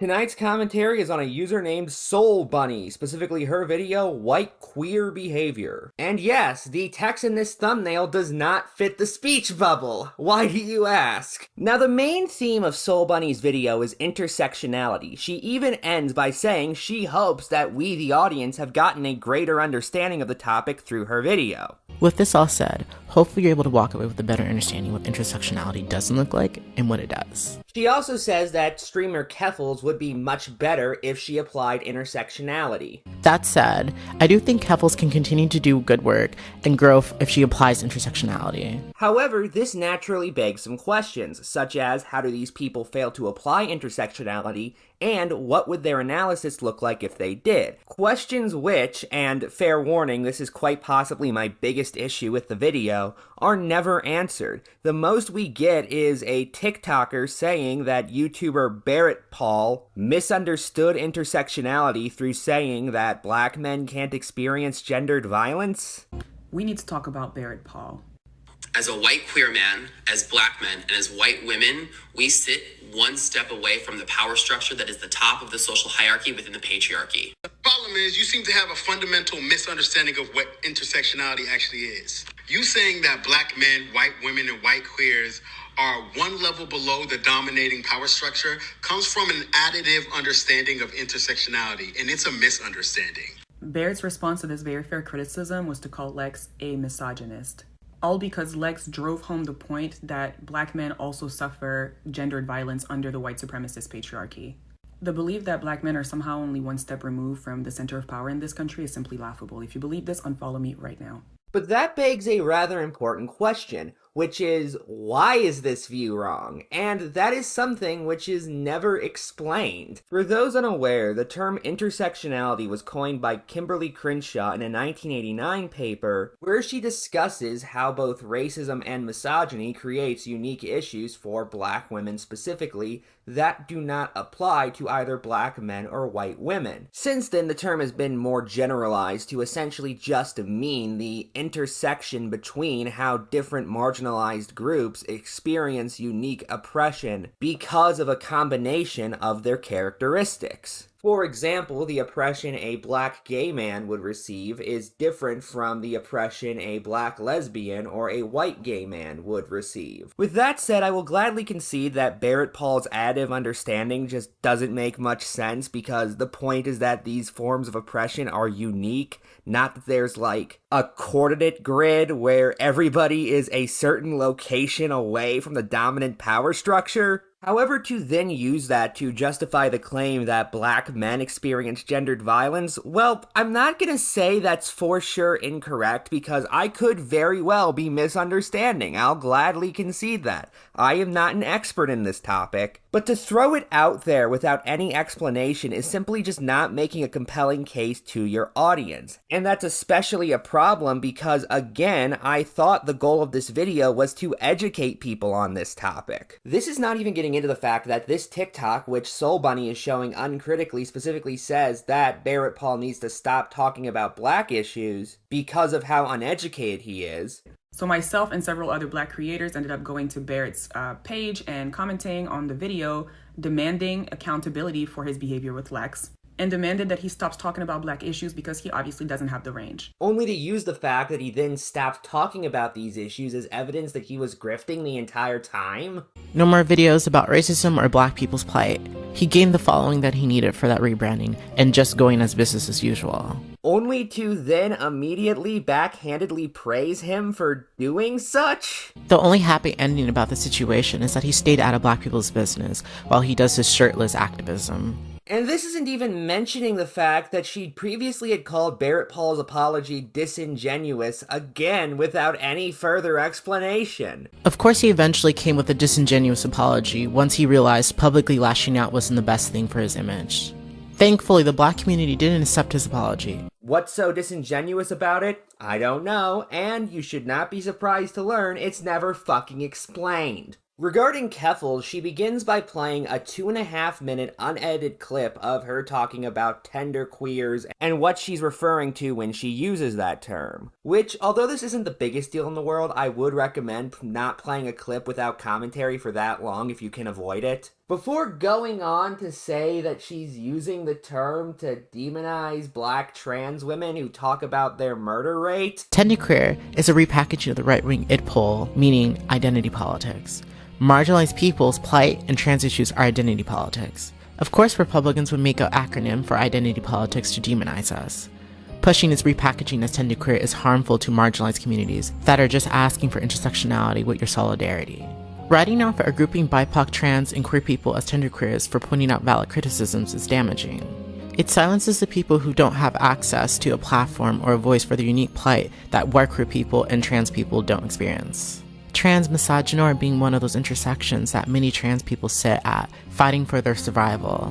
Tonight's commentary is on a user named Soulbunni, specifically her video, White Queer Behavior. And yes, the text in this thumbnail does not fit the speech bubble. Why do you ask? Now, the main theme of Soulbunni's video is intersectionality. She even ends by saying she hopes that we, the audience, have gotten a greater understanding of the topic through her video. With this all said, hopefully you're able to walk away with a better understanding what intersectionality doesn't look like and what it does. She also says that streamer Keffals would be much better if she applied intersectionality. That said, I do think Keffals can continue to do good work and grow if she applies intersectionality. However, this naturally begs some questions, such as how do these people fail to apply intersectionality, and what would their analysis look like if they did? Questions which, and fair warning, this is quite possibly my biggest issue with the video, are never answered. The most we get is a TikToker saying that YouTuber Barrett Paul misunderstood intersectionality through saying that black men can't experience gendered violence. We need to talk about Barrett Paul. As a white queer man, as black men, and as white women, we sit one step away from the power structure that is the top of the social hierarchy within the patriarchy. The problem is you seem to have a fundamental misunderstanding of what intersectionality actually is. You saying that black men, white women, and white queers are one level below the dominating power structure comes from an additive understanding of intersectionality, and it's a misunderstanding. Barrett's response to this very fair criticism was to call Lex a misogynist. All because Lex drove home the point that black men also suffer gendered violence under the white supremacist patriarchy. The belief that black men are somehow only one step removed from the center of power in this country is simply laughable. If you believe this, unfollow me right now. But that begs a rather important question, which is, why is this view wrong? And that is something which is never explained. For those unaware, the term intersectionality was coined by Kimberly Crenshaw in a 1989 paper where she discusses how both racism and misogyny creates unique issues for black women specifically that do not apply to either black men or white women. Since then, the term has been more generalized to essentially just mean the intersection between how different marginalized groups experience unique oppression because of a combination of their characteristics. For example, the oppression a black gay man would receive is different from the oppression a black lesbian or a white gay man would receive. With that said, I will gladly concede that Barrett Paul's additive understanding just doesn't make much sense because the point is that these forms of oppression are unique, not that there's like a coordinate grid where everybody is a certain location away from the dominant power structure. However, to then use that to justify the claim that black men experience gendered violence, well, I'm not gonna say that's for sure incorrect because I could very well be misunderstanding. I'll gladly concede that. I am not an expert in this topic. But to throw it out there without any explanation is simply just not making a compelling case to your audience. And that's especially a problem because, again, I thought the goal of this video was to educate people on this topic. This is not even getting into the fact that this TikTok, which Soulbunni is showing uncritically, specifically says that Barrett Paul needs to stop talking about black issues because of how uneducated he is. So myself and several other black creators ended up going to Barrett's page and commenting on the video, demanding accountability for his behavior with Lex, and demanded that he stops talking about black issues because he obviously doesn't have the range. Only to use the fact that he then stopped talking about these issues as evidence that he was grifting the entire time. No more videos about racism or black people's plight. He gained the following that he needed for that rebranding and just going as business as usual. Only to then immediately backhandedly praise him for doing such? The only happy ending about the situation is that he stayed out of black people's business while he does his shirtless activism. And this isn't even mentioning the fact that she previously had called Barrett Paul's apology disingenuous, again without any further explanation. Of course he eventually came with a disingenuous apology once he realized publicly lashing out wasn't the best thing for his image. Thankfully, the black community didn't accept his apology. What's so disingenuous about it? I don't know, and you should not be surprised to learn it's never fucking explained. Regarding Keffals, she begins by playing a 2.5-minute unedited clip of her talking about tender queers and what she's referring to when she uses that term. Which, although this isn't the biggest deal in the world, I would recommend not playing a clip without commentary for that long if you can avoid it. before going on to say that she's using the term to demonize black trans women who talk about their murder rate. Genderqueer is a repackaging of the right-wing id pol, meaning identity politics. Marginalized people's plight and trans issues are identity politics. Of course, Republicans would make an acronym for identity politics to demonize us. Pushing its repackaging as genderqueer is harmful to marginalized communities that are just asking for intersectionality with your solidarity. Writing off or grouping BIPOC, trans, and queer people as genderqueers for pointing out valid criticisms is damaging. It silences the people who don't have access to a platform or a voice for the unique plight that white queer people and trans people don't experience. Trans misogynoir being one of those intersections that many trans people sit at, fighting for their survival.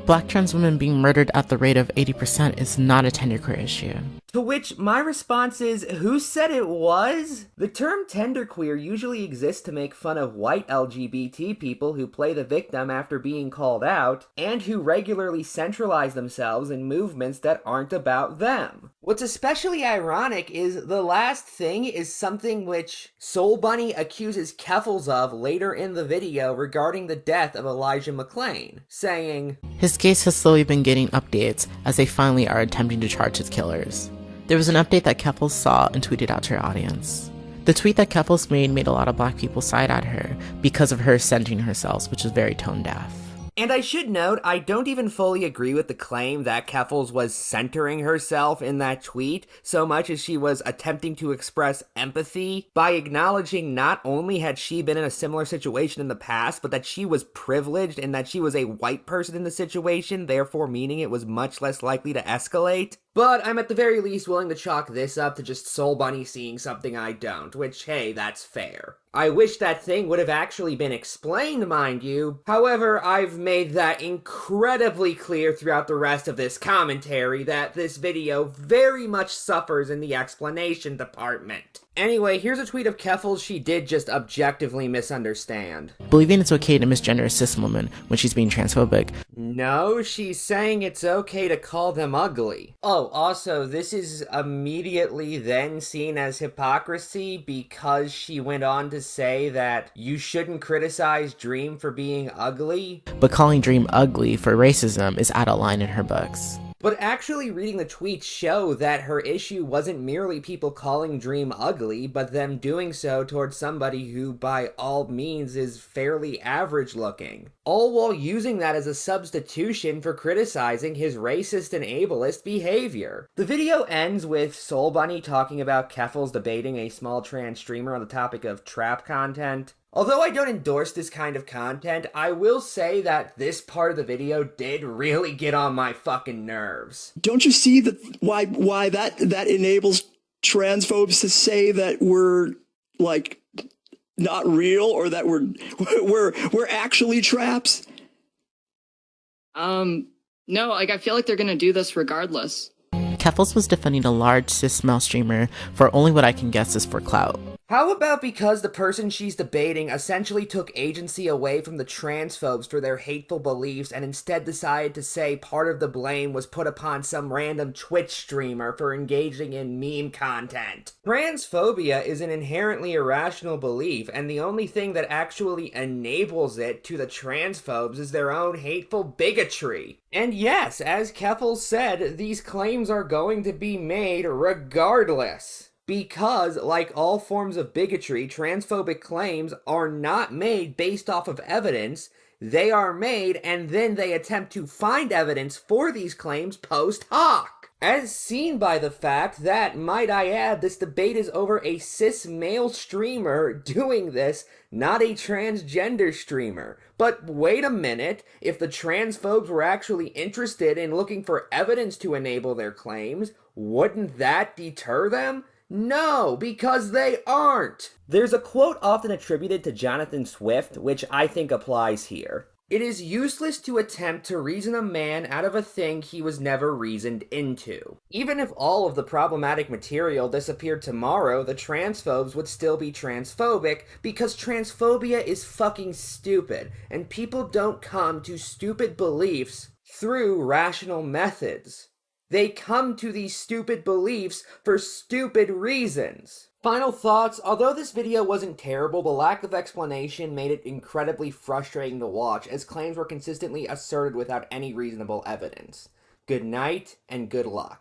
Black trans women being murdered at the rate of 80% is not a genderqueer issue. To which my response is, who said it was? The term genderqueer usually exists to make fun of white LGBT people who play the victim after being called out, and who regularly centralize themselves in movements that aren't about them. What's especially ironic is the last thing is something which Soulbunni accuses Keffals of later in the video regarding the death of Elijah McClain, saying, His case has slowly been getting updates as they finally are attempting to charge his killers. There was an update that Keffals saw and tweeted out to her audience. The tweet that Keffals made a lot of black people side at her because of her centering herself, which is very tone deaf. And I should note, I don't even fully agree with the claim that Keffals was centering herself in that tweet so much as she was attempting to express empathy by acknowledging not only had she been in a similar situation in the past, but that she was privileged and that she was a white person in the situation, therefore meaning it was much less likely to escalate. But I'm at the very least willing to chalk this up to just Soulbunni seeing something I don't, which, hey, that's fair. I wish that thing would have actually been explained, mind you. However, I've made that incredibly clear throughout the rest of this commentary that this video very much suffers in the explanation department. Anyway, here's a tweet of Keffals she did just objectively misunderstand. Believing it's okay to misgender a cis woman when she's being transphobic. No, she's saying it's okay to call them ugly. Oh, also, this is immediately then seen as hypocrisy because she went on to say that you shouldn't criticize Dream for being ugly. But calling Dream ugly for racism is out of line in her books. But actually reading the tweets show that her issue wasn't merely people calling Dream ugly, but them doing so towards somebody who by all means is fairly average looking. All while using that as a substitution for criticizing his racist and ableist behavior. The video ends with Soulbunni talking about Keffals debating a small trans streamer on the topic of trap content. Although I don't endorse this kind of content, I will say that this part of the video did really get on my fucking nerves. Don't you see that why that enables transphobes to say that we're like not real or that we're actually traps? No, like I feel like they're gonna do this regardless. Keffals was defending a large cis male streamer for only what I can guess is for clout. How about because the person she's debating essentially took agency away from the transphobes for their hateful beliefs and instead decided to say part of the blame was put upon some random Twitch streamer for engaging in meme content? Transphobia is an inherently irrational belief, and the only thing that actually enables it to the transphobes is their own hateful bigotry. And yes, as Keffals said, these claims are going to be made regardless. Because, like all forms of bigotry, transphobic claims are not made based off of evidence. They are made and then they attempt to find evidence for these claims post hoc. As seen by the fact that, might I add, this debate is over a cis male streamer doing this, not a transgender streamer. But wait a minute, if the transphobes were actually interested in looking for evidence to enable their claims, wouldn't that deter them? No, because they aren't! There's a quote often attributed to Jonathan Swift, which I think applies here. It is useless to attempt to reason a man out of a thing he was never reasoned into. Even if all of the problematic material disappeared tomorrow, the transphobes would still be transphobic because transphobia is fucking stupid, and people don't come to stupid beliefs through rational methods. They come to these stupid beliefs for stupid reasons. Final thoughts, although this video wasn't terrible, the lack of explanation made it incredibly frustrating to watch, as claims were consistently asserted without any reasonable evidence. Good night, and good luck.